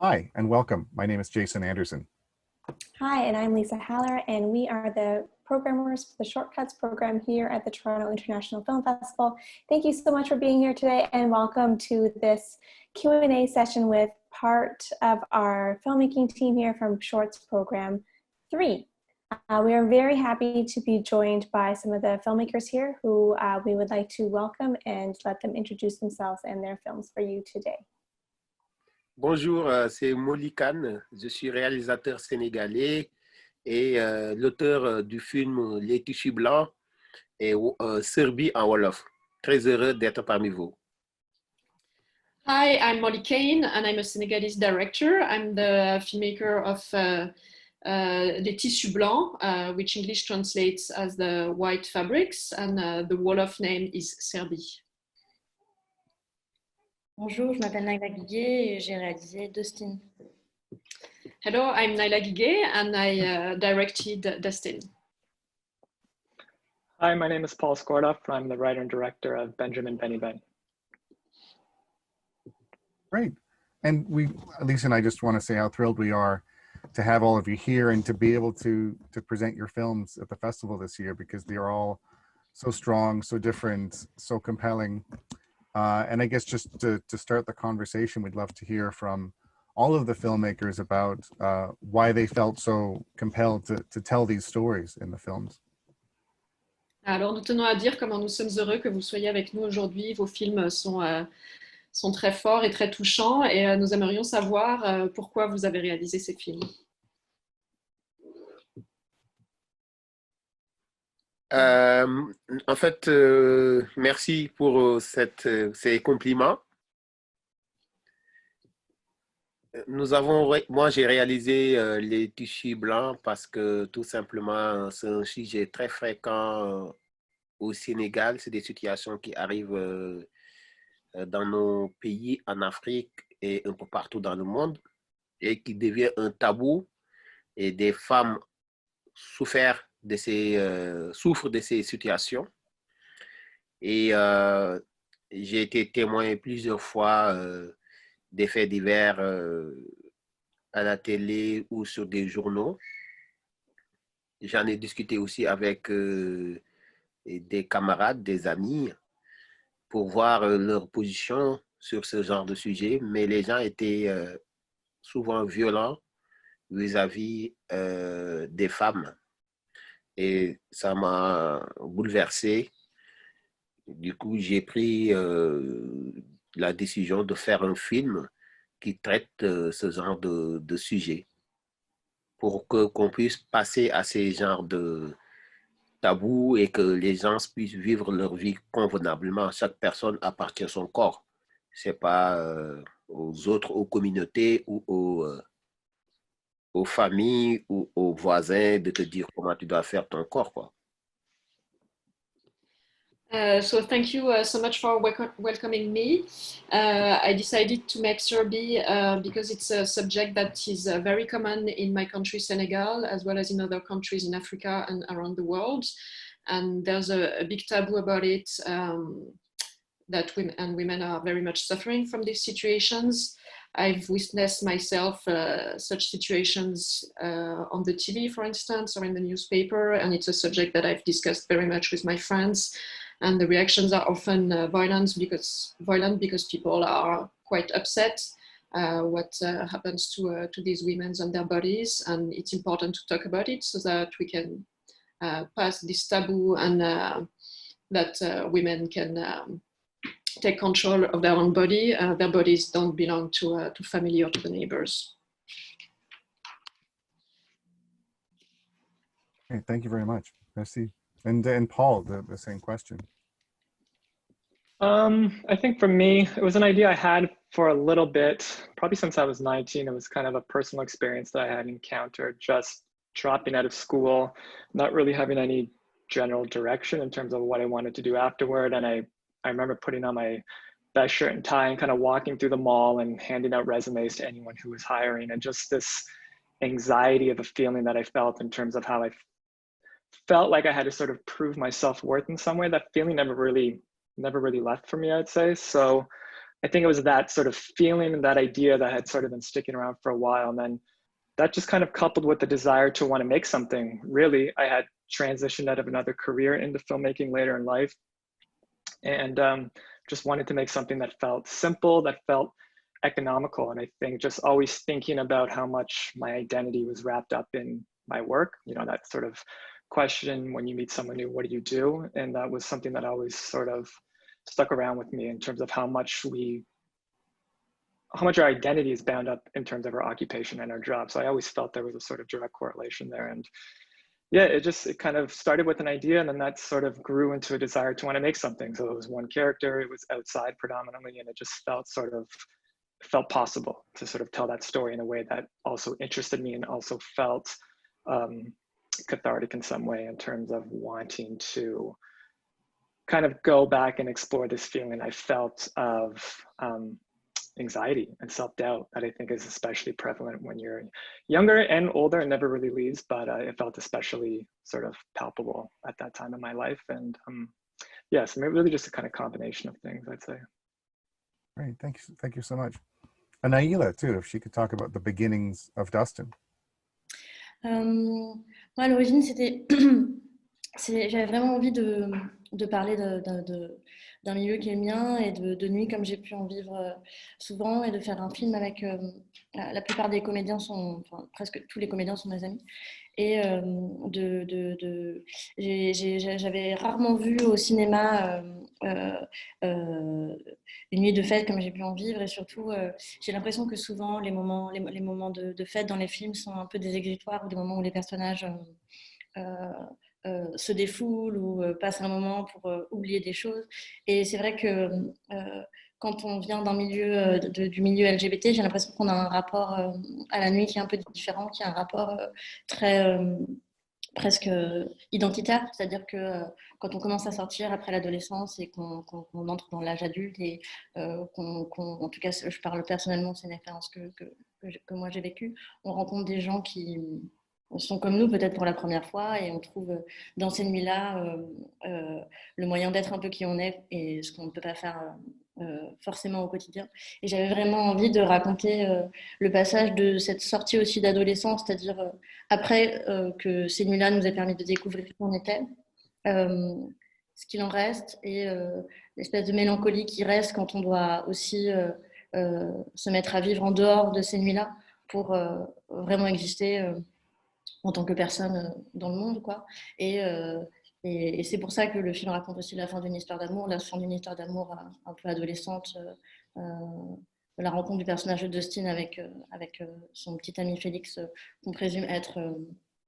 Hi, and welcome. My name is Jason Anderson. Hi, and I'm Lisa Haller, and we are the programmers for the Shortcuts program here at the Toronto International Film Festival. Thank you so much for being here today, and welcome to this Q&A session with part of our filmmaking team here from Shorts Program 3. We are very happy to be joined by some of the filmmakers here who we would like to welcome and let them introduce themselves and their films for you today. Bonjour, c'est Molly Khan, je suis réalisateur sénégalais et l'auteur du film Les Tissus Blancs et Serbie en Wolof. Très heureux d'être parmi vous. Hi, I'm Molly Kane and I'm a Senegalese director. I'm the filmmaker of Les Tissus Blancs, which English translates as the white fabrics, and the Wolof name is Serbie. Bonjour, je m'appelle Naila Guiguet et j'ai réalisé Dustin. Hello, I'm Naila Guiguet and I directed Dustin. Hi, my name is Paul Skordoff. I'm the writer and director of Benjamin Benny Ben. Great. And Lisa and I just want to say how thrilled we are to have all of you here and to be able to present your films at the festival this year, because they are all so strong, so different, so compelling. And I guess just to start the conversation, we'd love to hear from all of the filmmakers about why they felt so compelled to tell these stories in the films. Alors, nous tenons à dire comment nous sommes heureux que vous soyez avec nous aujourd'hui. Vos films sont très forts et très touchants et nous aimerions savoir pourquoi vous avez réalisé ces films. En fait, merci pour ces compliments. Moi, j'ai réalisé Les Tissus Blancs parce que tout simplement, c'est un sujet très fréquent au Sénégal. C'est des situations qui arrivent dans nos pays, en Afrique et un peu partout dans le monde, et qui devient un tabou, et des femmes souffrent de ces situations. Et j'ai été témoin plusieurs fois des faits divers à la télé ou sur des journaux. J'en ai discuté aussi avec des camarades, des amis, pour voir leur position sur ce genre de sujet, mais les gens étaient souvent violents vis-à-vis des femmes. Et ça m'a bouleversé. Du coup, j'ai pris la décision de faire un film qui traite ce genre de sujet, pour qu'on puisse passer à ces genres de tabous et que les gens puissent vivre leur vie convenablement. Chaque personne appartient à son corps. Ce n'est pas aux autres, aux communautés ou aux familles ou aux voisins de te dire comment tu dois faire ton corps, quoi. So thank you so much for welcoming me. I decided to make Serbie because it's a subject that is very common in my country, Senegal, as well as in other countries in Africa and around the world. And there's a big taboo about it, that women are very much suffering from these situations. I've witnessed myself such situations on the TV, for instance, or in the newspaper, and it's a subject that I've discussed very much with my friends. And the reactions are often violent because people are quite upset what happens to these women and their bodies, and it's important to talk about it so that we can pass this taboo and that women can take control of their own body. Their bodies don't belong to family or to the neighbors. Okay, thank you very much. Merci. And Paul, the same question. I think for me, it was an idea I had for a little bit, probably since I was 19. It was kind of a personal experience that I had encountered just dropping out of school, not really having any general direction in terms of what I wanted to do afterward. And I remember putting on my best shirt and tie and kind of walking through the mall and handing out resumes to anyone who was hiring, and just this anxiety of a feeling that I felt in terms of how I felt like I had to sort of prove my self-worth in some way. That feeling never really left for me, I'd say. So I think it was that sort of feeling and that idea that had sort of been sticking around for a while. And then that just kind of coupled with the desire to want to make something. Really, I had transitioned out of another career into filmmaking later in life, and just wanted to make something that felt simple, that felt economical. And I think just always thinking about how much my identity was wrapped up in my work, you know, that sort of question when you meet someone new, what do you do? And that was something that always sort of stuck around with me in terms of how much our identity is bound up in terms of our occupation and our job. So I always felt there was a sort of direct correlation there. And yeah, it kind of started with an idea, and then that sort of grew into a desire to want to make something. So it was one character, it was outside predominantly, and it just felt possible to sort of tell that story in a way that also interested me and also felt cathartic in some way in terms of wanting to kind of go back and explore this feeling I felt of anxiety and self-doubt that I think is especially prevalent when you're younger and older. It never really leaves, but it felt especially sort of palpable at that time in my life. And yeah, so really just a kind of combination of things, I'd say. Great, thank you so much. And Naila too, if she could talk about the beginnings of Dustin. Moi, à l'origine, j'avais vraiment envie de parler d'un milieu qui est le mien et de nuit comme j'ai pu en vivre souvent, et de faire un film avec la plupart des comédiens enfin presque tous les comédiens sont mes amis, et j'avais rarement vu au cinéma une nuit de fête comme j'ai pu en vivre, et surtout j'ai l'impression que souvent les moments de fête dans les films sont un peu des exutoires, ou des moments où les personnages se défoulent ou passent un moment pour oublier des choses. Et c'est vrai que quand on vient d'un milieu, du milieu LGBT, j'ai l'impression qu'on a un rapport à la nuit qui est un peu différent, qui a un rapport très presque identitaire, c'est-à-dire que quand on commence à sortir après l'adolescence et qu'on entre dans l'âge adulte, et en tout cas je parle personnellement, c'est une expérience que moi j'ai vécue, on rencontre des gens qui sont comme nous peut-être pour la première fois, et on trouve dans ces nuits-là le moyen d'être un peu qui on est, et ce qu'on ne peut pas faire forcément au quotidien. Et j'avais vraiment envie de raconter le passage de cette sortie aussi d'adolescence, c'est-à-dire après que ces nuits-là nous aient permis de découvrir qui on était, ce qu'il en reste, et l'espèce de mélancolie qui reste quand on doit aussi se mettre à vivre en dehors de ces nuits-là pour vraiment exister en tant que personne dans le monde, quoi. Et c'est pour ça que le film raconte aussi la fin d'une histoire d'amour, un peu adolescente, la rencontre du personnage de Dustin avec son petit ami Félix, qu'on présume être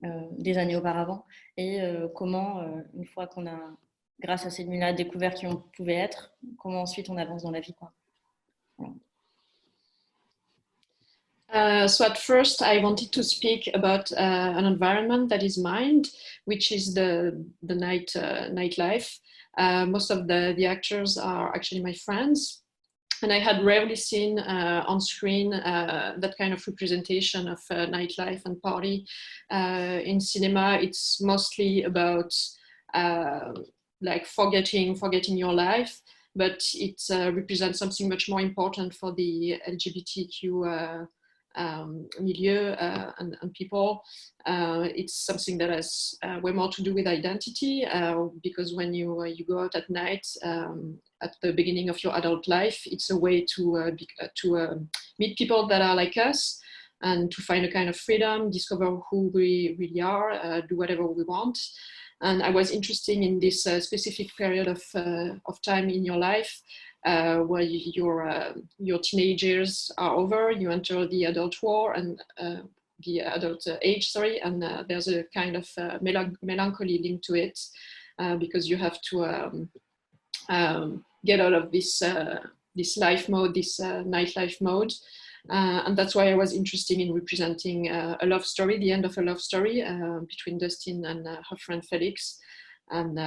des années auparavant, et comment, une fois qu'on a, grâce à ces nuits-là, découvert qui on pouvait être, comment ensuite on avance dans la vie, quoi. Voilà. So at first, I wanted to speak about an environment that is mine, which is the nightlife. Most of the actors are actually my friends, and I had rarely seen on screen that kind of representation of nightlife and party. In cinema, it's mostly about like forgetting your life, but it represents something much more important for the LGBTQ milieu and people. It's something that has way more to do with identity, because when you go out at night at the beginning of your adult life, it's a way to meet people that are like us, and to find a kind of freedom, discover who we really are, do whatever we want. And I was interested in this specific period of time in your life, where your teenagers are over, you enter the adult war and the adult age, sorry, and there's a kind of melancholy linked to it, because you have to get out of this life mode, this nightlife mode. And that's why I was interested in representing a love story, the end of a love story between Dustin and her friend Felix. And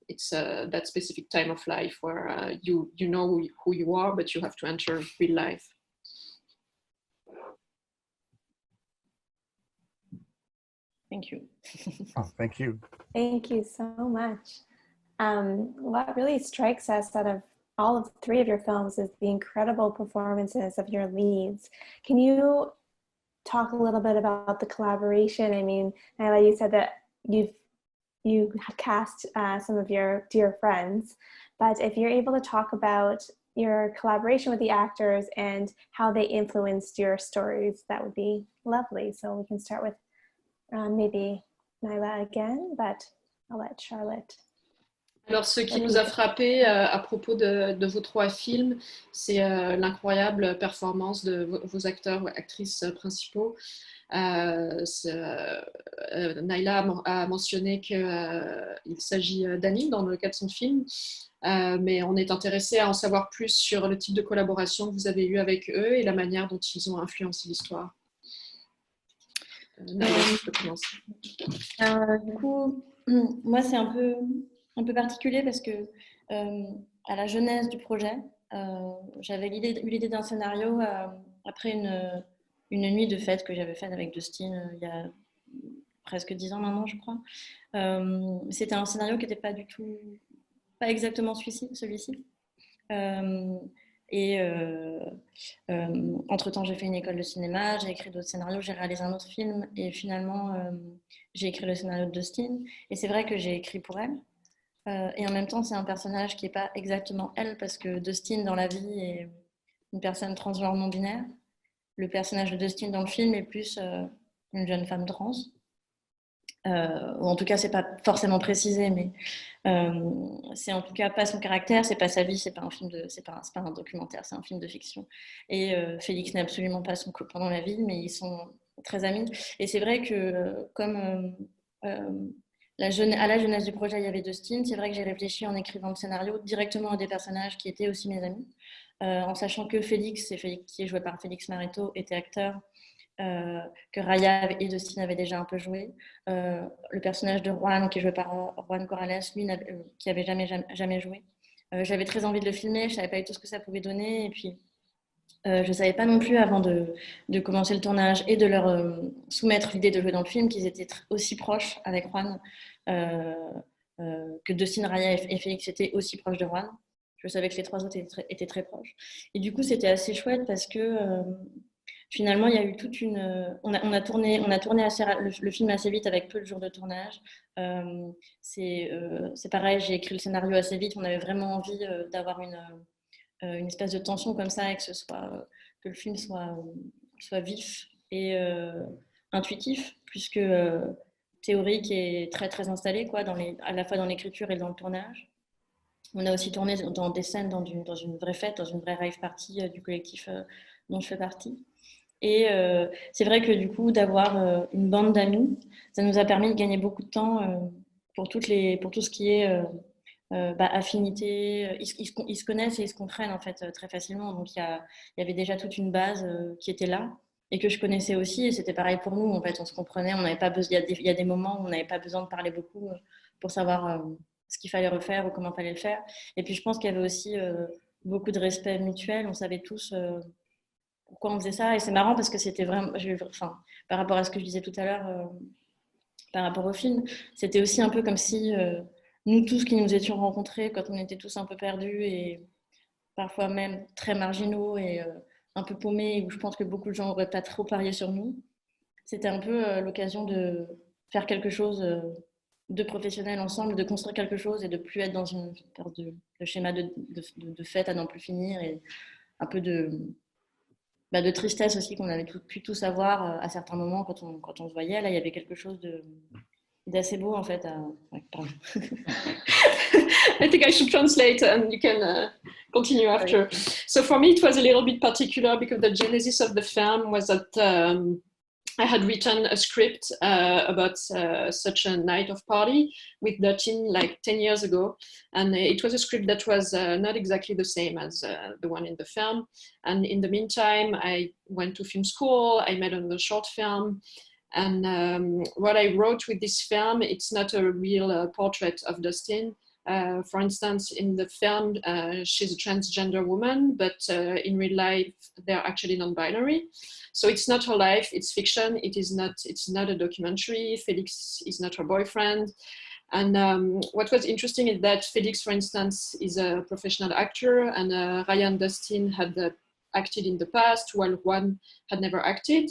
it's that specific time of life where you know who you are, but you have to enter real life. Thank you. Oh, thank you. Thank you so much. What really strikes us out of all of three of your films is the incredible performances of your leads. Can you talk a little bit about the collaboration? I mean, Naila, you said that you cast some of your dear friends, but if you're able to talk about your collaboration with the actors and how they influenced your stories, that would be lovely. So we can start with maybe Naila again, but I'll let Charlotte. Alors, ce qui nous a frappé à propos de vos trois films, c'est l'incroyable performance de vos acteurs ou actrices principaux. Naila a mentionné qu'il s'agit d'Annie dans le cas de son film, mais on est intéressé à en savoir plus sur le type de collaboration que vous avez eu avec eux et la manière dont ils ont influencé l'histoire. Naila, je peux commencer. Du coup, moi, c'est un peu particulier parce que à la genèse du projet, j'avais eu l'idée d'un scénario après une nuit de fête que j'avais faite avec Dustin il y a presque 10 ans maintenant, je crois. C'était un scénario qui n'était pas exactement celui-ci. Entre-temps, j'ai fait une école de cinéma, j'ai écrit d'autres scénarios, j'ai réalisé un autre film et finalement, j'ai écrit le scénario de Dustin. Et c'est vrai que j'ai écrit pour elle. Et en même temps, c'est un personnage qui n'est pas exactement elle parce que Dustin, dans la vie, est une personne transgenre non binaire. Le personnage de Dustin dans le film est plus une jeune femme trans. Ou en tout cas, c'est pas forcément précisé, mais c'est en tout cas pas son caractère, c'est pas sa vie, c'est pas un documentaire, c'est un film de fiction. Et Félix n'est absolument pas son copain dans la vie, mais ils sont très amis. Et c'est vrai que comme à la jeunesse du projet, il y avait Dustin, c'est vrai que j'ai réfléchi en écrivant le scénario directement à des personnages qui étaient aussi mes amis, en sachant que Félix, qui est joué par Félix Mareto, était acteur. Que Raya et Dustin avaient déjà un peu joué. Le personnage de Juan, qui est joué par Juan Corrales, lui, qui avait jamais joué. J'avais très envie de le filmer, je savais pas du tout ce que ça pouvait donner, et puis je savais pas non plus avant de commencer le tournage et de leur soumettre l'idée de jouer dans le film qu'ils étaient aussi proches avec Juan, que Dustin, Raya et Félix étaient aussi proches de Juan. Je savais que les trois autres étaient très proches. Et du coup, c'était assez chouette parce que finalement, il y a eu toute une. On a tourné le film assez vite avec peu de jours de tournage. C'est pareil, j'ai écrit le scénario assez vite. On avait vraiment envie d'avoir une espèce de tension comme ça et que le film soit vif et intuitif, plus que théorique et très très installé, quoi, à la fois dans l'écriture et dans le tournage. On a aussi tourné dans des scènes dans une vraie fête, dans une vraie rave party du collectif dont je fais partie. Et c'est vrai que du coup, d'avoir une bande d'amis, ça nous a permis de gagner beaucoup de temps pour tout ce qui est affinité. Ils se connaissent et ils se comprennent en fait très facilement. Donc il y avait déjà toute une base qui était là et que je connaissais aussi. Et c'était pareil pour nous. En fait, on se comprenait. On n'avait pas besoin. Il y a des moments où on n'avait pas besoin de parler beaucoup pour savoir ce qu'il fallait refaire ou comment il fallait le faire. Et puis je pense qu'il y avait aussi beaucoup de respect mutuel. On savait tous pourquoi on faisait ça. Et c'est marrant parce que c'était vraiment, par rapport à ce que je disais tout à l'heure, par rapport au film, c'était aussi un peu comme si nous tous qui nous étions rencontrés quand on était tous un peu perdus et parfois même très marginaux et un peu paumés, où je pense que beaucoup de gens n'auraient pas trop parié sur nous, c'était un peu l'occasion de faire quelque chose de professionnel ensemble, de construire quelque chose et de plus être dans une sorte de schéma de fête à n'en plus finir et un peu de tristesse aussi qu'on avait pu tous avoir à certains moments quand on se voyait. Là, il y avait quelque chose d'assez beau en fait. Pardon. I think I should translate and you can continue after. So for me, it was a little bit particular because the genesis of the film was that I had written a script about such a night of party with Dustin like 10 years ago. And it was a script that was not exactly the same as the one in the film. And in the meantime, I went to film school, I made another short film. And what I wrote with this film, it's not a real portrait of Dustin. For instance, in the film, she's a transgender woman, but in real life, they're actually non-binary. So it's not her life, it's fiction. It's not a documentary. Felix is not her boyfriend. And what was interesting is that Felix, for instance, is a professional actor, and Raya and Dustin had acted in the past, while Juan had never acted.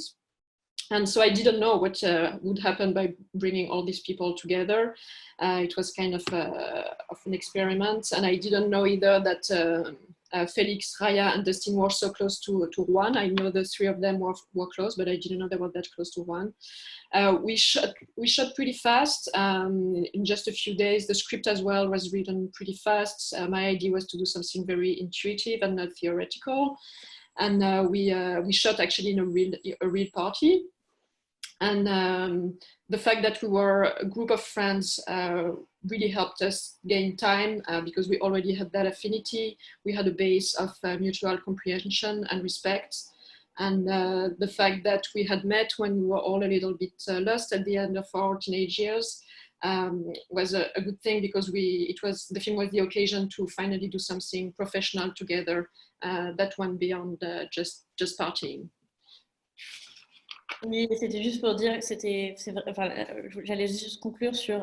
And so I didn't know what would happen by bringing all these people together. It was kind of an experiment. And I didn't know either that Felix, Raya, and Dustin were so close to Juan. I know the three of them were close, but I didn't know they were that close to Juan. We shot pretty fast. In just a few days. The script as well was written pretty fast. My idea was to do something very intuitive and not theoretical. And we shot actually in a real party. And the fact that we were a group of friends really helped us gain time because we already had that affinity. We had a base of mutual comprehension and respect. And the fact that we had met when we were all a little bit lost at the end of our teenage years was a good thing, because the film was the occasion to finally do something professional together that went beyond just partying. Oui, c'était juste pour dire que enfin, j'allais juste conclure sur,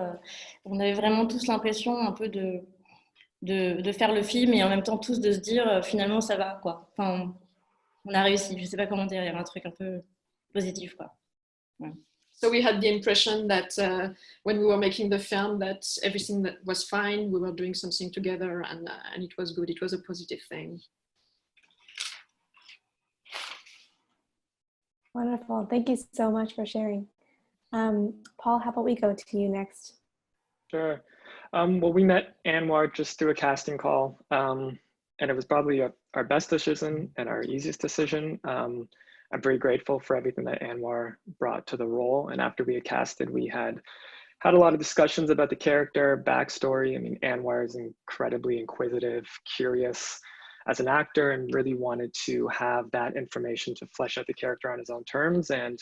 on avait vraiment tous l'impression un peu de faire le film et en même temps tous de se dire finalement ça va quoi. Enfin, on a réussi. Je sais pas comment dire, il y avait un truc un peu positif quoi. Ouais. So we had the impression that when we were making the film, that everything that was fine. We were doing something together, and it was good. It was a positive thing. Wonderful. Thank you so much for sharing. Paul, how about we go to you next? Sure. Well, we met Anwar just through a casting call, and it was probably our best decision and our easiest decision. I'm very grateful for everything that Anwar brought to the role. And after we had casted, we had a lot of discussions about the character, backstory. I mean, Anwar is incredibly inquisitive, curious as an actor, and really wanted to have that information to flesh out the character on his own terms. And,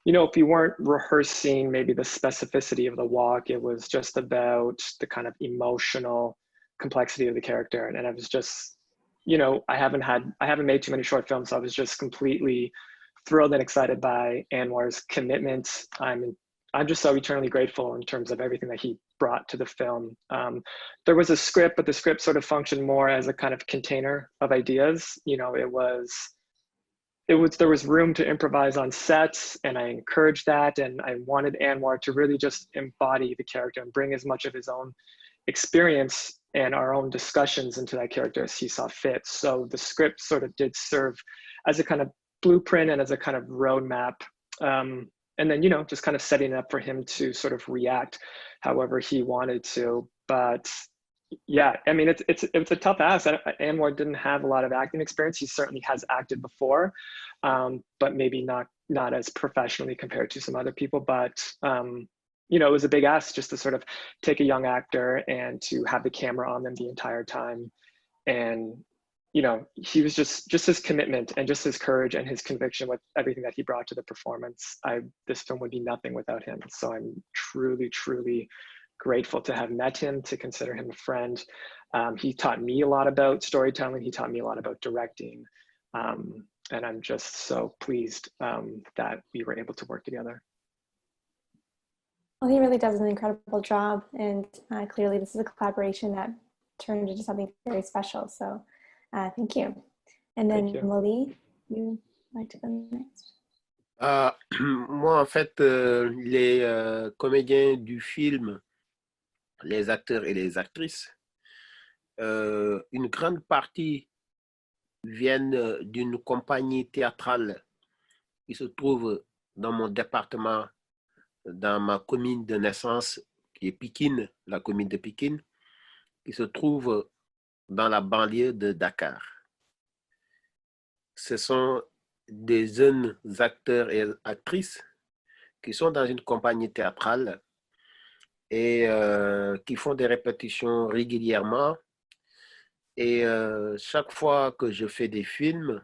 you know, if you weren't rehearsing maybe the specificity of the walk, it was just about the kind of emotional complexity of the character. And I was just, you know, I haven't made too many short films, so I was just completely thrilled and excited by Anwar's commitment. I'm just so eternally grateful in terms of everything that he brought to the film. There was a script, but the script sort of functioned more as a kind of container of ideas. You know, there was room to improvise on sets, and I encouraged that. And I wanted Anwar to really just embody the character and bring as much of his own experience and our own discussions into that character as he saw fit. So the script sort of did serve as a kind of blueprint and as a kind of roadmap. And then, you know, just kind of setting it up for him to sort of react however he wanted to. But yeah, I mean, it's a tough ask. Anwar didn't have a lot of acting experience. He certainly has acted before, but maybe not as professionally compared to some other people. But you know, it was a big ask just to sort of take a young actor and to have the camera on them the entire time. And you know, he was just his commitment and just his courage and his conviction with everything that he brought to the performance. This film would be nothing without him. So I'm truly, truly grateful to have met him, to consider him a friend. He taught me a lot about storytelling. He taught me a lot about directing. And I'm just so pleased that we were able to work together. Well, he really does an incredible job. And clearly this is a collaboration that turned into something very special. So thank you. And then Lily, you'd like to go next? Moi, en fait, les comédiens du film, les acteurs et les actrices, une grande partie viennent d'une compagnie théâtrale qui se trouve dans mon département, dans ma commune de naissance, qui est Pikine, la commune de Pikine, qui se trouve dans la banlieue de Dakar. Ce sont des jeunes acteurs et actrices qui sont dans une compagnie théâtrale et qui font des répétitions régulièrement. Et chaque fois que je fais des films,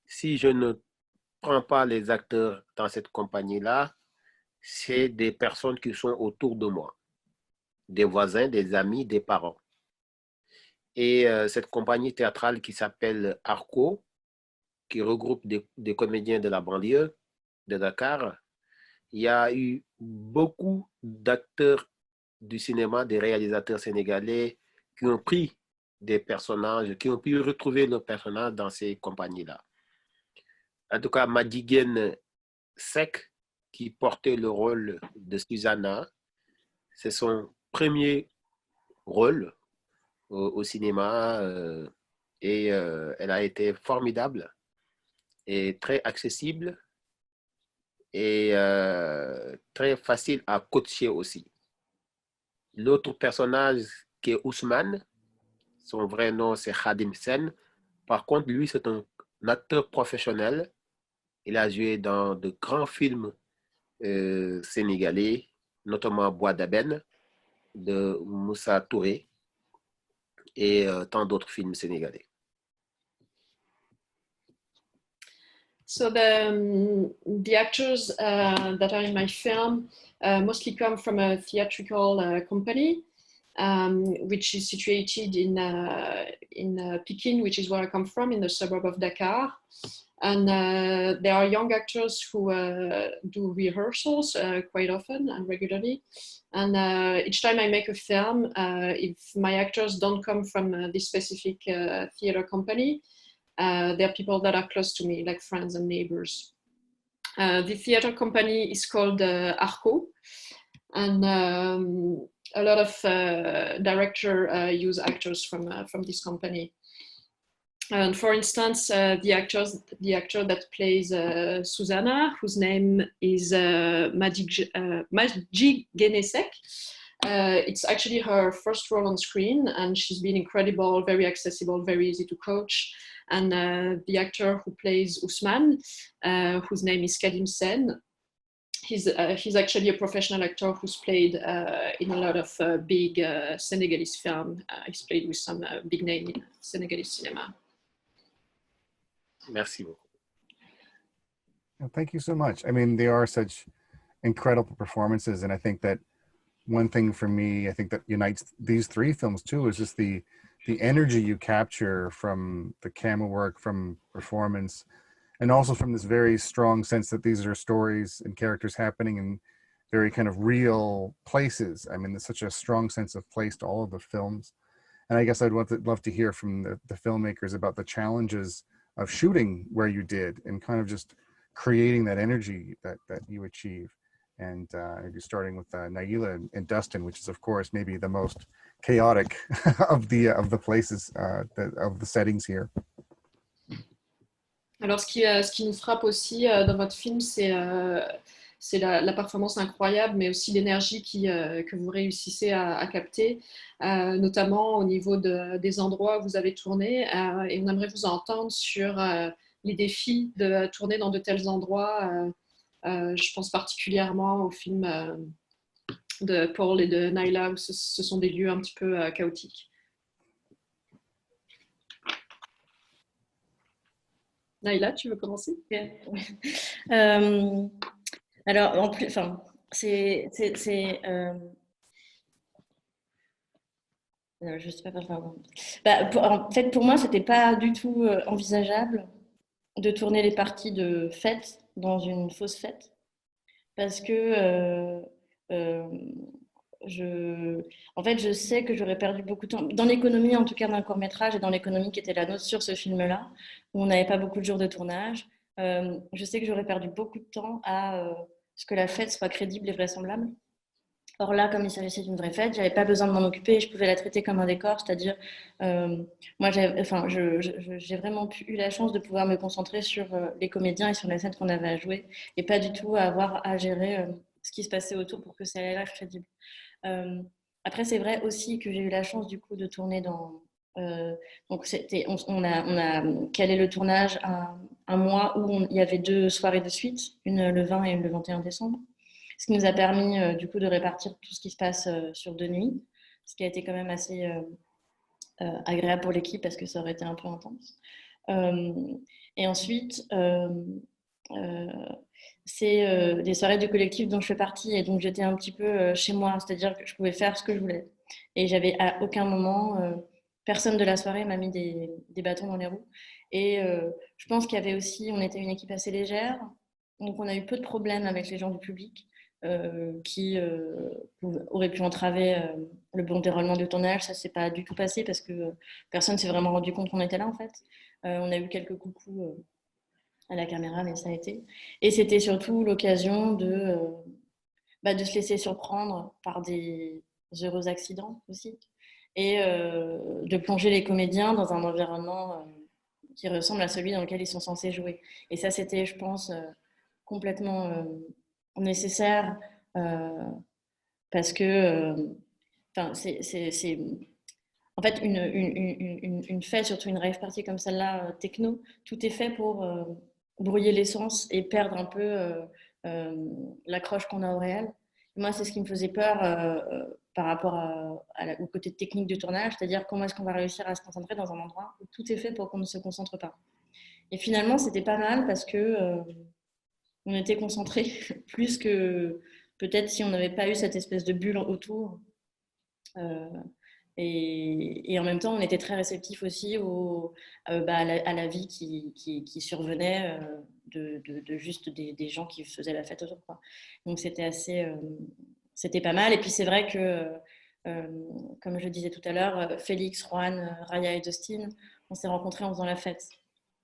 si je ne prends pas les acteurs dans cette compagnie-là, c'est des personnes qui sont autour de moi, des voisins, des amis, des parents. Et cette compagnie théâtrale qui s'appelle Arco, qui regroupe des comédiens de la banlieue de Dakar, il y a eu beaucoup d'acteurs du cinéma, des réalisateurs sénégalais qui ont pris des personnages, qui ont pu retrouver leurs personnages dans ces compagnies-là. En tout cas, Madigen Sek, qui portait le rôle de Susanna, c'est son premier rôle au cinéma et elle a été formidable et très accessible et très facile à coacher aussi. L'autre personnage qui est Ousmane, son vrai nom c'est Khadim Sen. Par contre, lui, c'est un acteur professionnel. Il a joué dans de grands films sénégalais, notamment Bois d'Aben de Moussa Touré et tant d'autres films sénégalais. So the actors that are in my film mostly come from a theatrical company, which is situated in Pekin, which is where I come from, in the suburb of Dakar. And there are young actors who do rehearsals quite often and regularly. And each time I make a film, if my actors don't come from this specific theater company, there are people that are close to me, like friends and neighbors. The theater company is called Arco, and a lot of directors use actors from this company. And for instance, the actor that plays Susanna, whose name is Majid Genesek, it's actually her first role on screen, and she's been incredible, very accessible, very easy to coach. And the actor who plays Ousmane, whose name is Kadim Sen, he's actually a professional actor who's played in a lot of big Senegalese films. He's played with some big name in Senegalese cinema. Merci beaucoup. Thank you so much. I mean, they are such incredible performances, and I think that one thing for me, I think that unites these three films too, is just the energy you capture from the camera work, from performance, and also from this very strong sense that these are stories and characters happening in very kind of real places. I mean, there's such a strong sense of place to all of the films. And I guess I'd love to hear from the filmmakers about the challenges of shooting where you did and kind of just creating that energy that you achieve. And you're starting with Naila and Dustin, which is of course maybe the most chaotic of the places, of the settings here. Alors, ce qui nous frappe aussi dans votre film, c'est la performance incroyable, mais aussi l'énergie que vous réussissez à capter, notamment au niveau des endroits où vous avez tourné. Et on aimerait vous entendre sur les défis de tourner dans de tels endroits. Je pense particulièrement au film de Paul et de Naila, où ce sont des lieux un petit peu chaotiques. Naila, tu veux commencer? Alors, en plus, enfin, je sais pas pardon. En fait, pour moi, c'était pas du tout envisageable de tourner les parties de fête dans une fausse fête, parce que en fait, je sais que j'aurais perdu beaucoup de temps dans l'économie, en tout cas d'un court-métrage, et dans l'économie qui était la nôtre sur ce film-là, où on n'avait pas beaucoup de jours de tournage. Je sais que j'aurais perdu beaucoup de temps à ce que la fête soit crédible et vraisemblable. Or là, comme il s'agissait d'une vraie fête, j'avais pas besoin de m'en occuper, je pouvais la traiter comme un décor, c'est-à-dire, moi, j'ai vraiment eu la chance de pouvoir me concentrer sur les comédiens et sur la scène qu'on avait à jouer, et pas du tout avoir à gérer ce qui se passait autour pour que ça ait l'air crédible. Après, c'est vrai aussi que j'ai eu la chance du coup de tourner dans. Donc, on a calé le tournage un mois où il y avait 2 soirées de suite, une le 20 et une le 21 décembre. Ce qui nous a permis du coup de répartir tout ce qui se passe sur 2 nuits, ce qui a été quand même assez agréable pour l'équipe parce que ça aurait été un peu intense. Et ensuite, c'est des soirées du collectif dont je fais partie, et donc j'étais un petit peu chez moi, c'est-à-dire que je pouvais faire ce que je voulais. Et j'avais à aucun moment, personne de la soirée m'a mis des bâtons dans les roues. Et je pense qu'il y avait aussi, on était une équipe assez légère, donc on a eu peu de problèmes avec les gens du public. qui aurait pu entraver le bon déroulement du tournage. Ça s'est pas du tout passé parce que personne s'est vraiment rendu compte qu'on était là en fait. On a eu quelques coucous à la caméra, mais ça a été. Et c'était surtout l'occasion de se laisser surprendre par des heureux accidents aussi et de plonger les comédiens dans un environnement qui ressemble à celui dans lequel ils sont censés jouer. Et ça, c'était, je pense, complètement nécessaire parce que c'est en fait une fête, surtout une rave party comme celle-là, techno, tout est fait pour brouiller l'essence et perdre un peu l'accroche qu'on a au réel. Moi, c'est ce qui me faisait peur par rapport au côté technique du tournage, c'est-à-dire comment est-ce qu'on va réussir à se concentrer dans un endroit où tout est fait pour qu'on ne se concentre pas. Et finalement, c'était pas mal parce que on était concentrés plus que peut-être si on n'avait pas eu cette espèce de bulle autour. Et en même temps, on était très réceptifs aussi à la vie qui survenait de juste des gens qui faisaient la fête autour, quoi. Donc c'était pas mal. Et puis c'est vrai que, comme je le disais tout à l'heure, Félix, Juan, Raya et Dustin, on s'est rencontrés en faisant la fête.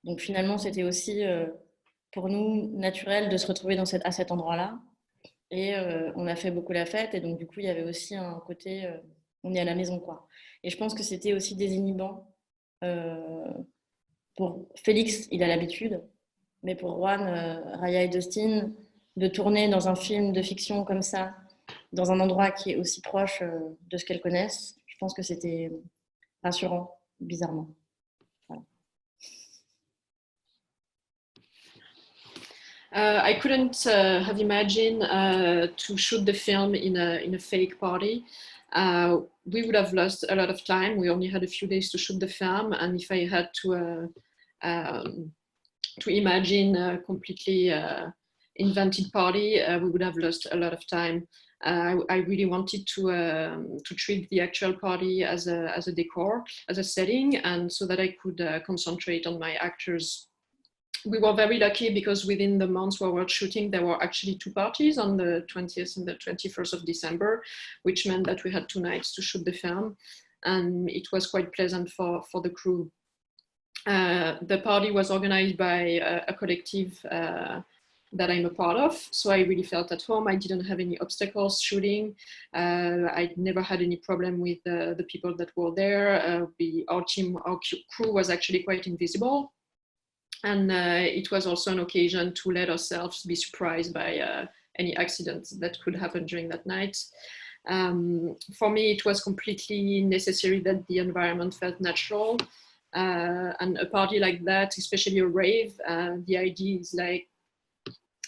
Donc finalement, c'était aussi pour nous naturel de se retrouver à cet endroit-là. Et on a fait beaucoup la fête. Et donc du coup, il y avait aussi un côté... on est à la maison, quoi. Et je pense que c'était aussi désinhibant. Pour Félix, il a l'habitude, mais pour Juan, Raya et Dustin, de tourner dans un film de fiction comme ça, dans un endroit qui est aussi proche de ce qu'elles connaissent, je pense que c'était rassurant, bizarrement. Voilà. I couldn't have imagined to shoot the film in a fake party. We would have lost a lot of time. We only had a few days to shoot the film, and if I had to imagine a completely invented party, we would have lost a lot of time. I really wanted to treat the actual party as a decor, as a setting, and so that I could concentrate on my actors. We were very lucky because within the months where we were shooting, there were actually 2 parties on the 20th and the 21st of December, which meant that we had 2 nights to shoot the film. And it was quite pleasant for the crew. The party was organized by a collective that I'm a part of. So I really felt at home. I didn't have any obstacles shooting. I never had any problem with the people that were there. Our crew was actually quite invisible. And it was also an occasion to let ourselves be surprised by any accidents that could happen during that night. For me, it was completely necessary that the environment felt natural. And a party like that, especially a rave, the idea is like,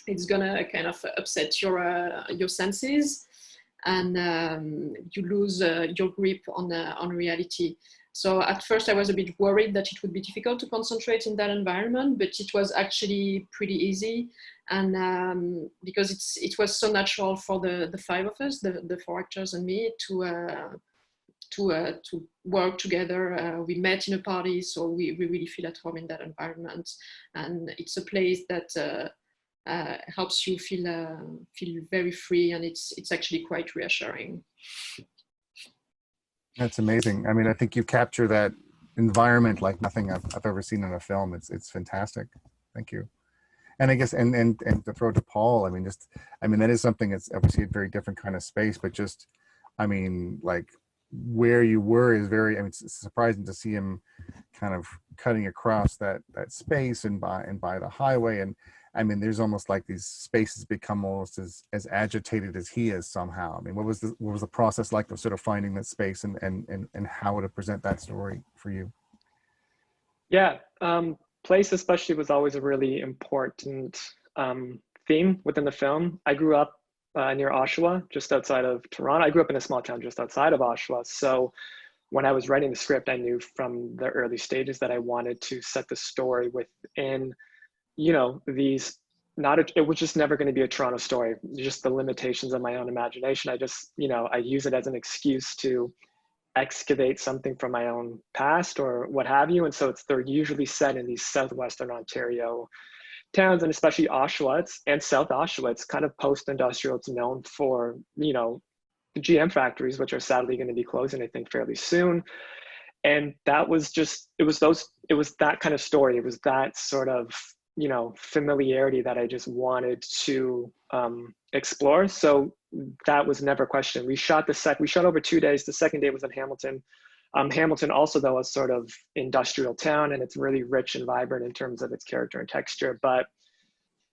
it's gonna kind of upset your senses, and you lose your grip on reality. So at first I was a bit worried that it would be difficult to concentrate in that environment, but it was actually pretty easy. And because it was so natural for the 5 of us, the 4 actors and me, to work together. We met in a party, so we really feel at home in that environment. And it's a place that helps you feel very free, and it's actually quite reassuring. That's amazing. I mean, I think you capture that environment like nothing I've ever seen in a film. It's fantastic. Thank you. And I guess, and to throw to Paul, I mean, that is something that's obviously a very different kind of space, but just, I mean, like where you were is very, I mean, it's surprising to see him kind of cutting across that space and by the highway. And I mean, there's almost like these spaces become almost as agitated as he is somehow. I mean, what was the process like of sort of finding that space and how to present that story for you? Yeah, place especially was always a really important theme within the film. I grew up near Oshawa, just outside of Toronto. I grew up in a small town just outside of Oshawa. So when I was writing the script, I knew from the early stages that I wanted to set the story within, you know, these, it was just never going to be a Toronto story, just the limitations of my own imagination. I use it as an excuse to excavate something from my own past or what have you. And so they're usually set in these Southwestern Ontario towns, and especially Auschwitz and South Auschwitz, kind of post-industrial, it's known for, you know, the GM factories, which are sadly going to be closing, I think, fairly soon. And that was just, it was that kind of story. It was that sort of, you know, familiarity that I just wanted to explore. So that was never questioned. We shot over 2 days. The second day was in Hamilton. Hamilton also, though, is sort of industrial town, and it's really rich and vibrant in terms of its character and texture. But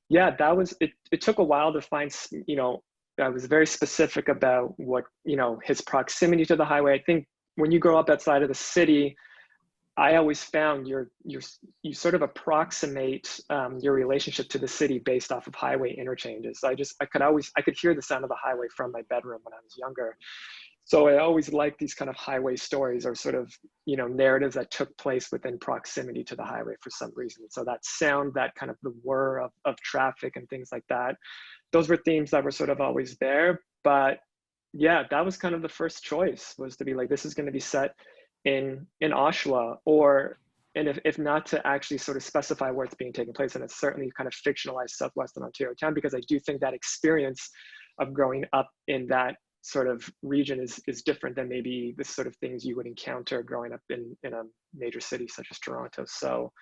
yeah, that was, it took a while to find, you know, I was very specific about what, you know, his proximity to the highway. I think when you grow up outside of the city, I always found you sort of approximate your relationship to the city based off of highway interchanges. I could hear the sound of the highway from my bedroom when I was younger. So I always liked these kind of highway stories, or sort of, you know, narratives that took place within proximity to the highway for some reason. So that sound, that kind of the whir of traffic and things like that, those were themes that were sort of always there. But yeah, that was kind of the first choice, was to be like, this is going to be set in Oshawa, and if not to actually sort of specify where it's being taken place, and it's certainly kind of fictionalized Southwestern Ontario town, because I do think that experience of growing up in that sort of region is different than maybe the sort of things you would encounter growing up in a major city such as Toronto. So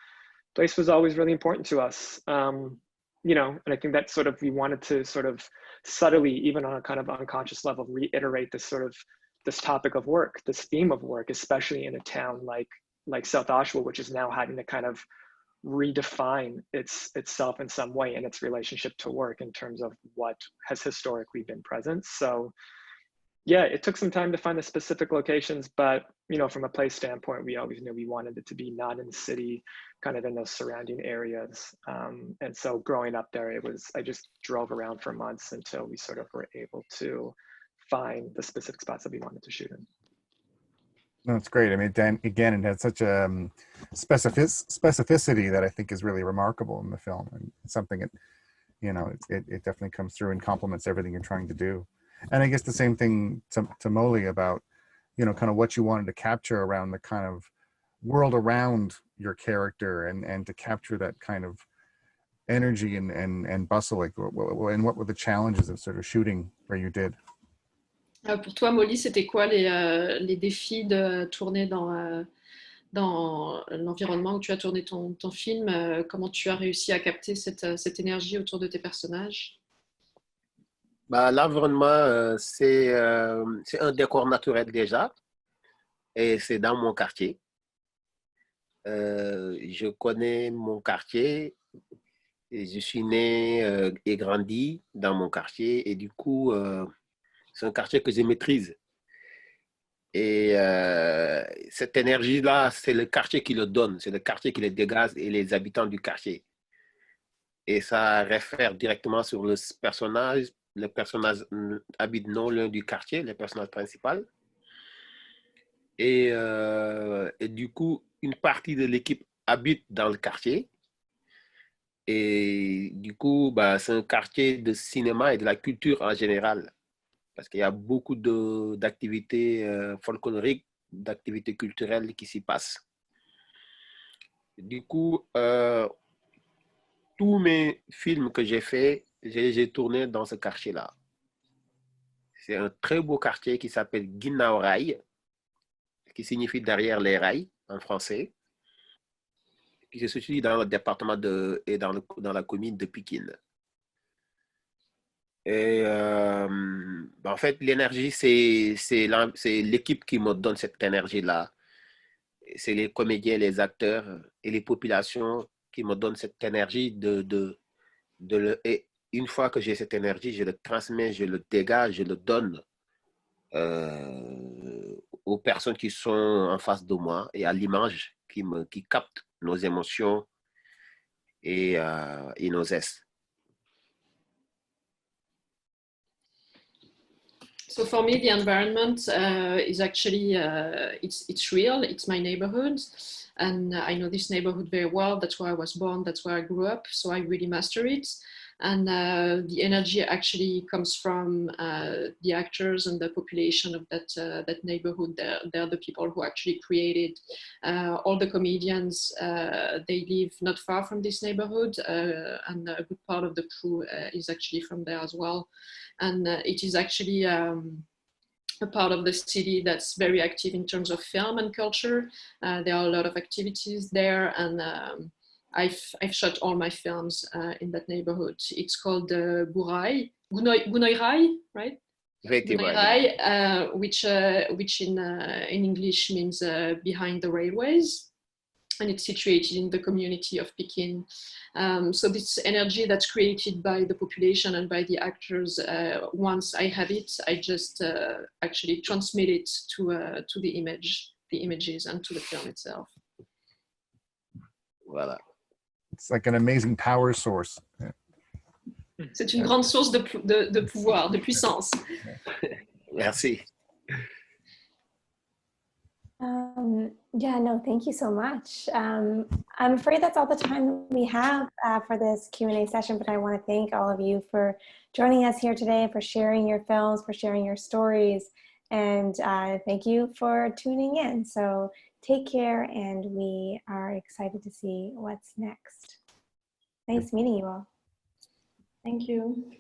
place was always really important to us. You know, and I think that sort of, we wanted to sort of subtly, even on a kind of unconscious level, reiterate this topic of work, this theme of work, especially in a town like South Oshawa, which is now having to kind of redefine itself in some way, and its relationship to work in terms of what has historically been present. So yeah, it took some time to find the specific locations, but, you know, from a place standpoint, we always knew we wanted it to be not in the city, kind of in those surrounding areas. And so growing up there, I just drove around for months until we sort of were able to find the specific spots that we wanted to shoot in. No, it's great. I mean, Dan, again, it had such a specificity that I think is really remarkable in the film, and something that, you know, it definitely comes through and complements everything you're trying to do. And I guess the same thing to Molly about, you know, kind of what you wanted to capture around the kind of world around your character, and to capture that kind of energy and bustle. Like, and what were the challenges of sort of shooting where you did? Pour toi, Molly, c'était quoi les défis de tourner dans l'environnement où tu as tourné ton film? Comment tu as réussi à capter cette énergie autour de tes personnages? Bah, l'environnement, c'est un décor naturel déjà, et c'est dans mon quartier. Je connais mon quartier, et je suis né et grandi dans mon quartier, et du coup, c'est un quartier que je maîtrise. Et cette énergie-là, c'est le quartier qui le donne, c'est le quartier qui le dégage, et les habitants du quartier. Et ça réfère directement sur le personnage. Le personnage habite non loin du quartier, le personnage principal. Et du coup, une partie de l'équipe habite dans le quartier. Et du coup, bah, c'est un quartier de cinéma et de la culture en général. Parce qu'il y a beaucoup d'activités folkloriques, d'activités culturelles qui s'y passent. Du coup, tous mes films que j'ai faits, j'ai tourné dans ce quartier-là. C'est un très beau quartier qui s'appelle Ginnaaw Rail, qui signifie derrière les rails en français, qui se situe dans le département et dans la commune de Pikine. Et en fait, l'énergie, c'est l'équipe qui me donne cette énergie-là. C'est les comédiens, les acteurs et les populations qui me donnent cette énergie et une fois que j'ai cette énergie, je le transmets, je le dégage, je le donne aux personnes qui sont en face de moi, et à l'image qui capte nos émotions et nos gestes. So for me, the environment is actually, it's real, it's my neighborhood. And I know this neighborhood very well. That's where I was born, that's where I grew up. So I really master it. And the energy actually comes from the actors and the population of that neighborhood. They're the people who actually created all the comedians. They live not far from this neighborhood, and a good part of the crew is actually from there as well. And it is actually a part of the city that's very active in terms of film and culture. There are a lot of activities there, and I've shot all my films in that neighborhood. It's called Burai, Gunoirai, right? Effectivement. Gunoirai, which in English means behind the railways. And it's situated in the community of Pekin. So this energy that's created by the population and by the actors, once I have it, I just actually transmit it to the images and to the film itself. Voilà. It's like an amazing power source. C'est une grande source de pouvoir, de puissance. Merci. Yeah, no, thank you so much. I'm afraid that's all the time we have for this Q&A session, but I want to thank all of you for joining us here today, for sharing your films, for sharing your stories, and thank you for tuning in. So take care, and we are excited to see what's next. Nice meeting you all. Thank you.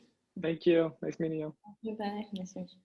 Thank you. Nice meeting you. Goodbye. Nice to meet you.